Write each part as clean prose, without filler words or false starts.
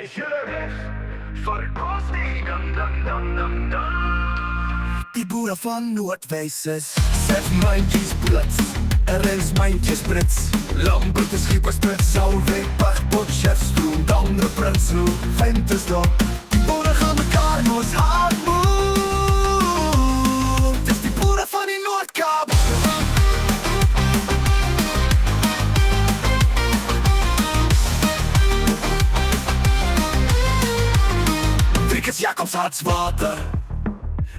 Ik juich voor Kosti, dum dum dum dum dum. Die boeren van Noordwijzers, zet mandjes blits, er is mandjes brits. Lambert is schiepersprits, Zoutwijk, Pachtbot, Chefstroom, Damre, Prinsroe, Ventersdorp. Die boeren gaan elkaar nos hard moe. Het is die boeren van die Noordkaap. Driekens Jacobs Hartswater,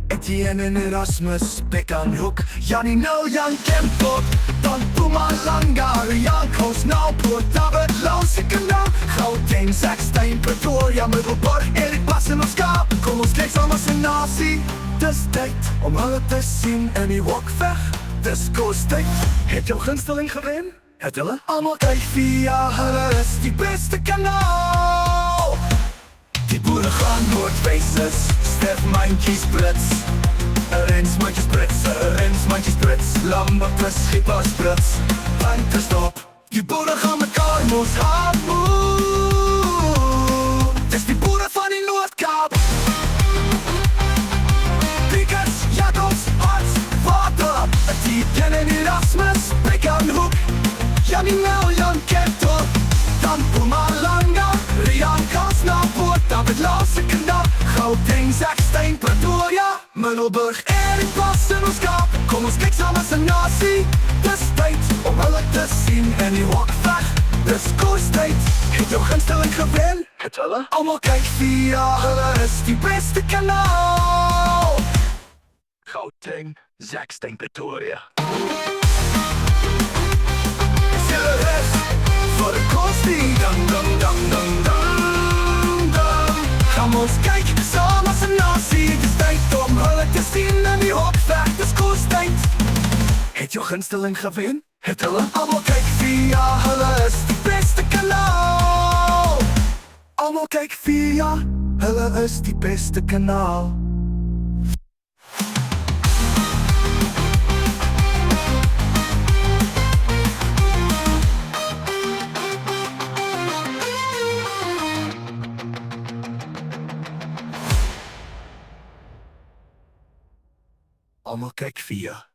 Etienne en Erasmus, Pek aan Hoek, Jannie Nul, Jan Kempot, Dan Puma Langa, Jan Koos, Nauwpoort, David Lausikena, Gauteng, Zakstein, Pretoria, Middelburg, Erik Bas en ons Kaap. Kom ons kyk saam as 'n nasie, dis tyd om hulle te sien in die Wokveg, dis koostyd. Het jou gunsteling gewen? Het hulle? Almal kyk via hulle is die beste kanaal. Die boere gaan Noordwijzers, sterf mandjies brits. Rens mandjies brits, rens mandjies brits. Lambert is schiepers brits, Ventersdorp. Die boere gaan mekaar mos hard moe. Dis die boere van die Noordkaap. Driekens Jacobs Hartswater, Etienne en Erasmus, Pek aan Hoek, Jannie Nel, Jan Kempot, Dan Puma Langa, Rian Kans, Nauwpoort, David Lausikena, Gauteng, Zakstein, Pretoria, Middelburg, Erik Bas en ons Kaap. Kom ons kyk saam as 'n nasie, dis tyd om hulle te sien in die Wokveg, dis koostyd. Het jou gunsteling gewen? Het hulle? Almal kyk via hulle is die beste kanaal. Gauteng, Zakstein, Pretoria. Sille rest voor de Kosti, dum dum dum dum dum dum. Gaan ons kyk saam as 'n nasie, dis tyd om hulle te sien in die Wokveg, dis koostyd. Het jou gunsteling gewen? Het hulle? Almal kyk via hulle is die beste kanaal. Almal kyk via hulle is die beste kanaal. Almal kyk via